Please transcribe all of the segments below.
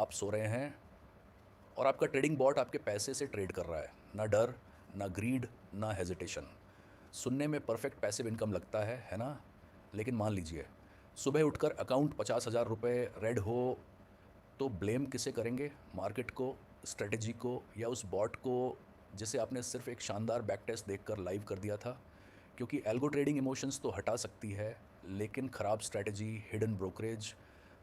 आप सो रहे हैं और आपका ट्रेडिंग बॉट आपके पैसे से ट्रेड कर रहा है। ना डर, ना ग्रीड, ना हेजिटेशन। सुनने में परफेक्ट पैसिव इनकम लगता है ना? लेकिन मान लीजिए सुबह उठकर अकाउंट 50,000 रुपये रेड हो तो ब्लेम किसे करेंगे? मार्केट को, स्ट्रेटजी को, या उस बॉट को जिसे आपने सिर्फ एक शानदार बैक टेस्ट देखकर लाइव कर दिया था? क्योंकि एल्गो ट्रेडिंग इमोशंस तो हटा सकती है, लेकिन ख़राब strategy, hidden brokerage,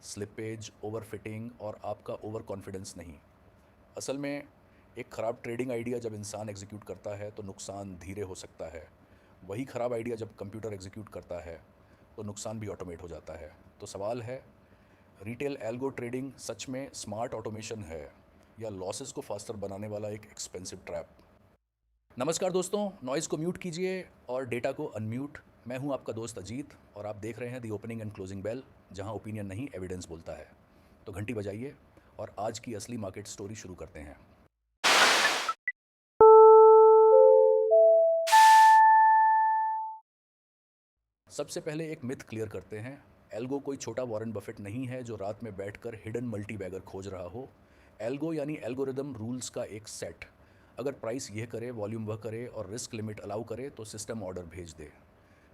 slippage, over fitting और आपका ओवर कॉन्फिडेंस नहीं। असल में एक ख़राब ट्रेडिंग आइडिया जब इंसान एग्जीक्यूट करता है तो नुकसान धीरे हो सकता है। वही ख़राब आइडिया जब कंप्यूटर एग्जीक्यूट करता है तो नुकसान भी ऑटोमेट हो जाता है। तो सवाल है, रिटेल एल्गो ट्रेडिंग सच में स्मार्ट ऑटोमेशन है या लॉसेस को फास्टर बनाने वाला एक एक्सपेंसिव ट्रैप? नमस्कार दोस्तों, नॉइज़ को म्यूट कीजिए और डेटा को अनम्यूट। मैं हूं आपका दोस्त अजीत और आप देख रहे हैं दी ओपनिंग एंड क्लोजिंग बेल, जहां ओपिनियन नहीं एविडेंस बोलता है। तो घंटी बजाइए और आज की असली मार्केट स्टोरी शुरू करते हैं। सबसे पहले एक मिथ क्लियर करते हैं। एल्गो कोई छोटा वॉरेन बफेट नहीं है जो रात में बैठकर हिडन मल्टी बैगर खोज रहा हो। एल्गो यानी एल्गोरिदम रूल्स का एक सेट। अगर प्राइस यह करे, वॉल्यूम वह करे और रिस्क लिमिट अलाउ करे तो सिस्टम ऑर्डर भेज दे।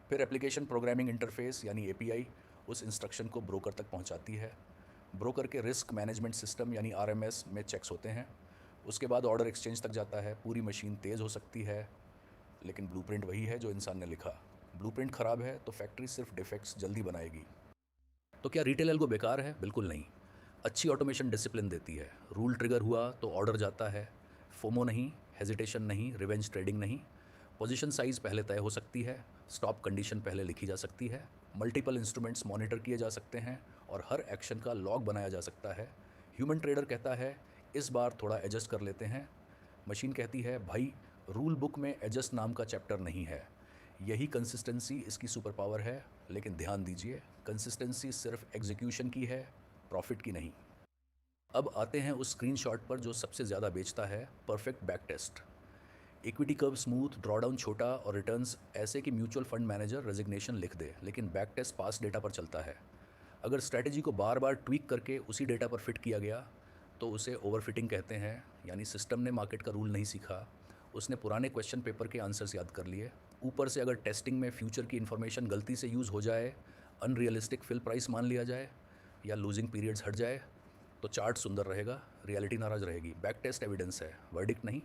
फिर एप्लीकेशन प्रोग्रामिंग इंटरफेस यानी एपीआई उस इंस्ट्रक्शन को ब्रोकर तक पहुंचाती है। ब्रोकर के रिस्क मैनेजमेंट सिस्टम यानी आरएमएस में चेक्स होते हैं। उसके बाद ऑर्डर एक्सचेंज तक जाता है। पूरी मशीन तेज़ हो सकती है, लेकिन ब्लूप्रिंट वही है जो इंसान ने लिखा। ब्लूप्रिंट ख़राब है तो फैक्ट्री सिर्फ डिफेक्ट्स जल्दी बनाएगी। तो क्या रिटेल एल्गो बेकार है? बिल्कुल नहीं। अच्छी ऑटोमेशन डिसिप्लिन देती है। रूल ट्रिगर हुआ तो ऑर्डर जाता है। फोमो नहीं, हेजिटेशन नहीं, रिवेंज ट्रेडिंग नहीं। पोजीशन साइज़ पहले तय हो सकती है। स्टॉप कंडीशन पहले लिखी जा सकती है। मल्टीपल इंस्ट्रूमेंट्स मॉनिटर किए जा सकते हैं और हर एक्शन का लॉग बनाया जा सकता है। ह्यूमन ट्रेडर कहता है इस बार थोड़ा एडजस्ट कर लेते हैं। मशीन कहती है भाई, रूल बुक में एडजस्ट नाम का चैप्टर नहीं है। यही कंसिस्टेंसी इसकी सुपर पावर है। लेकिन ध्यान दीजिए, कंसिस्टेंसी सिर्फ एग्जीक्यूशन की है, प्रॉफिट की नहीं। अब आते हैं उस स्क्रीनशॉट पर जो सबसे ज़्यादा बेचता है, perfect backtest. Equity curve smooth, drawdown छोटा और रिटर्न्स ऐसे कि म्यूचुअल फंड मैनेजर रेजिग्नेशन लिख दे, लेकिन बैक टेस्ट पास डेटा पर चलता है। अगर स्ट्रैटेजी को बार बार ट्वीक करके उसी डेटा पर फिट किया गया तो उसे ओवरफिटिंग कहते हैं। यानी सिस्टम ने मार्केट का रूल नहीं सीखा, उसने पुराने क्वेश्चन पेपर के आंसर्स याद कर लिए। ऊपर से अगर टेस्टिंग में फ्यूचर की इन्फॉर्मेशन गलती से यूज़ हो जाए, अनरियलिस्टिक फिल प्राइस मान लिया जाए या लूजिंग पीरियड्स हट जाए, तो चार्ट सुंदर रहेगा, रियलिटी नाराज़ रहेगी। बैक टेस्ट एविडेंस है, वर्डिक्ट नहीं।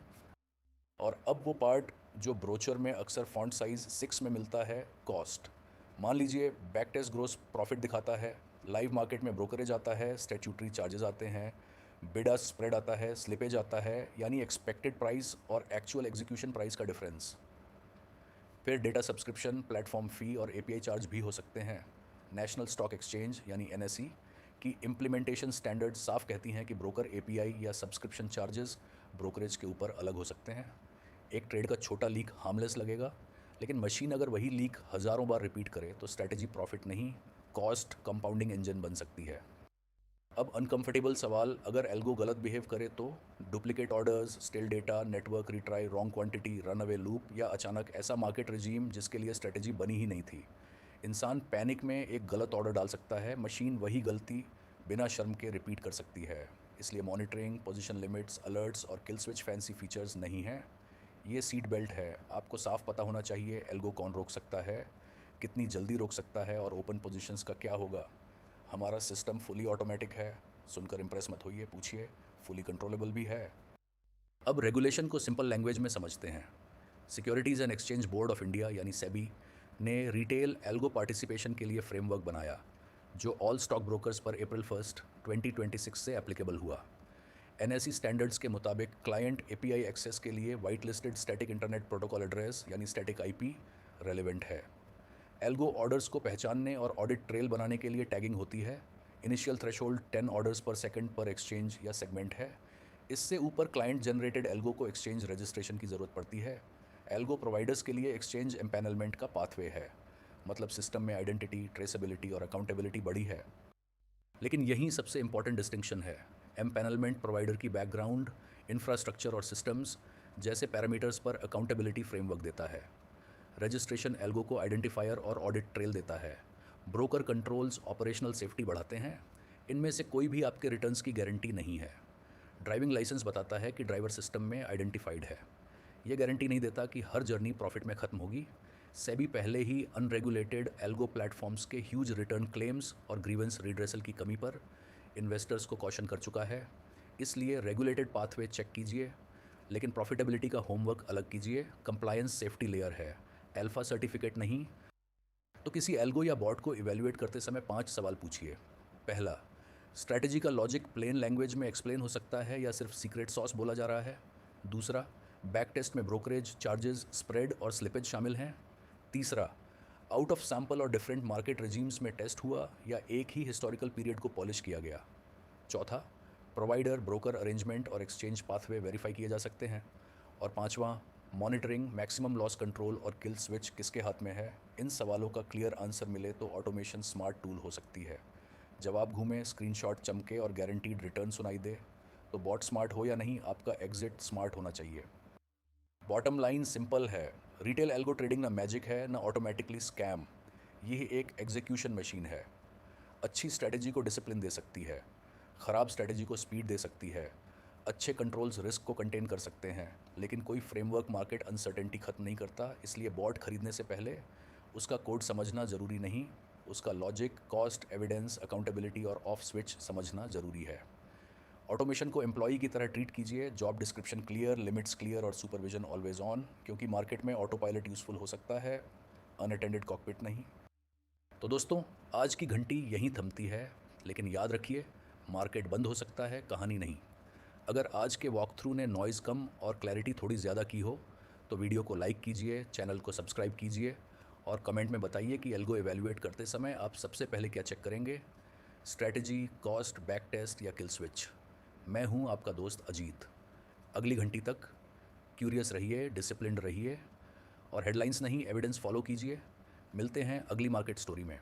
और अब वो पार्ट जो ब्रोचर में अक्सर फॉन्ट साइज़ 6 में मिलता है, कॉस्ट। मान लीजिए बैक टेस्ट ग्रोस प्रॉफिट दिखाता है, लाइव मार्केट में ब्रोकरेज आता है, स्टैट्यूटरी चार्जेस आते हैं, बिड आस्क स्प्रेड आता है, स्लिपेज आता है, यानी एक्सपेक्टेड प्राइस और एक्चुअल एग्जीक्यूशन प्राइस का डिफरेंस। फिर डेटा सब्सक्रिप्शन, प्लेटफॉर्म फ़ी और एपीआई चार्ज भी हो सकते हैं। नेशनल स्टॉक एक्सचेंज यानी एनएसई की इम्प्लीमेंटेशन स्टैंडर्ड साफ कहती हैं कि ब्रोकर एपीआई या सब्सक्रिप्शन चार्जेस ब्रोकरेज के ऊपर अलग हो सकते हैं। एक ट्रेड का छोटा लीक हार्मलेस लगेगा, लेकिन मशीन अगर वही लीक हज़ारों बार रिपीट करे तो स्ट्रैटेजी प्रॉफिट नहीं, कॉस्ट कंपाउंडिंग इंजन बन सकती है। अब अनकंफर्टेबल सवाल, अगर एल्गो गलत बिहेव करे तो? Duplicate orders, still data, network retry, wrong quantity, run away loop, या अचानक ऐसा मार्केट रिजीम जिसके लिए स्ट्रेटेजी बनी ही नहीं थी। इंसान पैनिक में एक गलत ऑर्डर डाल सकता है, मशीन वही गलती बिना शर्म के रिपीट कर सकती है। इसलिए मॉनिटरिंग, पोजीशन लिमिट्स, अलर्ट्स और किल स्विच फैंसी फीचर्स नहीं हैं, ये सीट बेल्ट है। आपको साफ पता होना चाहिए एल्गो कौन रोक सकता है, कितनी जल्दी रोक सकता है और ओपन पोजीशंस का क्या होगा। हमारा सिस्टम फुली ऑटोमेटिक है, सुनकर इम्प्रेस मत होइए, पूछिए, फुली कंट्रोलेबल भी है। अब रेगुलेशन को सिंपल लैंग्वेज में समझते हैं। Securities and exchange board of India यानी सेबी ने रिटेल एल्गो पार्टिसिपेशन के लिए फ्रेमवर्क बनाया, जो ऑल स्टॉक ब्रोकर्स पर April 1, 2026 से एप्लीकेबल हुआ। एनएसई स्टैंडर्ड्स के मुताबिक क्लाइंट एपीआई एक्सेस के लिए white listed static internet protocol address यानी स्टैटिक आईपी रेलेवेंट है। एल्गो ऑर्डर्स को पहचानने और ऑडिट ट्रेल बनाने के लिए टैगिंग होती है। इनिशियल थ्रेशोल्ड 10 ऑर्डर्स पर सेकंड पर एक्सचेंज या सेगमेंट है। इससे ऊपर क्लाइंट जनरेटेड एल्गो को एक्सचेंज रजिस्ट्रेशन की ज़रूरत पड़ती है। एल्गो प्रोवाइडर्स के लिए एक्सचेंज एम्पैनलमेंट का पाथवे है, मतलब सिस्टम में आइडेंटिटी, ट्रेसेबिलिटी और अकाउंटेबिलिटी बढ़ी है। लेकिन यही सबसे इंपॉर्टेंट डिस्टिंक्शन है। एम्पैनलमेंट प्रोवाइडर की बैकग्राउंड, इंफ्रास्ट्रक्चर और सिस्टम्स जैसे पैरामीटर्स पर अकाउंटेबिलिटी फ्रेमवर्क देता है। रजिस्ट्रेशन एल्गो को आइडेंटिफायर और ऑडिट ट्रेल देता है। ब्रोकर कंट्रोल्स ऑपरेशनल सेफ्टी बढ़ाते हैं। इनमें से कोई भी आपके रिटर्न्स की गारंटी नहीं है। ड्राइविंग लाइसेंस बताता है कि ड्राइवर सिस्टम में आइडेंटिफाइड है। ये गारंटी नहीं देता कि हर जर्नी प्रॉफिट में ख़त्म होगी। सेबी पहले ही अनरेगुलेटेड एल्गो प्लेटफॉर्म्स के ह्यूज रिटर्न क्लेम्स और ग्रीवेंस रिड्रेसल की कमी पर इन्वेस्टर्स को कॉशन कर चुका है। इसलिए रेगुलेटेड पाथवे चेक कीजिए, लेकिन प्रॉफिटेबिलिटी का होमवर्क अलग कीजिए। कंप्लायंस सेफ्टी लेयर है, अल्फा सर्टिफिकेट नहीं। तो किसी एल्गो या बॉट को इवेल्युएट करते समय 5 सवाल पूछिए। पहला, स्ट्रैटेजी का लॉजिक प्लेन लैंग्वेज में एक्सप्लेन हो सकता है या सिर्फ सीक्रेट सॉस बोला जा रहा है। दूसरा, बैक टेस्ट में ब्रोकरेज चार्जेस, स्प्रेड और स्लिपेज शामिल हैं। तीसरा, आउट ऑफ सैंपल और डिफरेंट मार्केट रेजिम्स में टेस्ट हुआ या एक ही हिस्टोरिकल पीरियड को पॉलिश किया गया। चौथा, प्रोवाइडर, ब्रोकर अरेंजमेंट और एक्सचेंज पाथवे वेरीफाई किए जा सकते हैं। और पांचवा, मॉनिटरिंग, मैक्सिमम लॉस कंट्रोल और किल स्विच किसके हाथ में है। इन सवालों का क्लियर आंसर मिले तो ऑटोमेशन स्मार्ट टूल हो सकती है। जवाब घूमे, स्क्रीनशॉट चमके और गारंटीड रिटर्न सुनाई दे तो बॉट स्मार्ट हो या नहीं, आपका एग्जिट स्मार्ट होना चाहिए। बॉटम लाइन सिंपल है, रिटेल एल्गो ट्रेडिंग ना मैजिक है ना ऑटोमेटिकली स्कैम। ये एक एग्जीक्यूशन मशीन है। अच्छी स्ट्रैटेजी को डिसिप्लिन दे सकती है, ख़राब स्ट्रैटेजी को स्पीड दे सकती है। अच्छे कंट्रोल्स रिस्क को कंटेन कर सकते हैं, लेकिन कोई फ्रेमवर्क मार्केट अनसर्टेनिटी ख़त्म नहीं करता। इसलिए बॉट खरीदने से पहले उसका कोड समझना ज़रूरी नहीं, उसका लॉजिक, कॉस्ट, एविडेंस, अकाउंटेबिलिटी और ऑफ स्विच समझना ज़रूरी है। ऑटोमेशन को एम्प्लॉई की तरह ट्रीट कीजिए, job description clear, limits clear और सुपरविजन ऑलवेज ऑन, क्योंकि मार्केट में ऑटो पायलट यूज़फुल हो सकता है, अनअटेंडेड कॉकपिट नहीं। तो दोस्तों, आज की घंटी यहीं थमती है, लेकिन याद रखिए, मार्केट बंद हो सकता है, कहानी नहीं। अगर आज के वॉक थ्रू ने नॉइज़ कम और क्लैरिटी थोड़ी ज़्यादा की हो तो वीडियो को लाइक कीजिए, चैनल को सब्सक्राइब कीजिए और कमेंट में बताइए कि एल्गो एवेल्युएट करते समय आप सबसे पहले क्या चेक करेंगे, स्ट्रैटेजी, कॉस्ट, बैक टेस्ट या किल स्विच। मैं हूं आपका दोस्त अजीत। अगली घंटी तक क्यूरियस रहिए, डिसिप्लिन्ड रहिए और हेडलाइंस नहीं, एविडेंस फॉलो कीजिए। मिलते हैं अगली मार्केट स्टोरी में।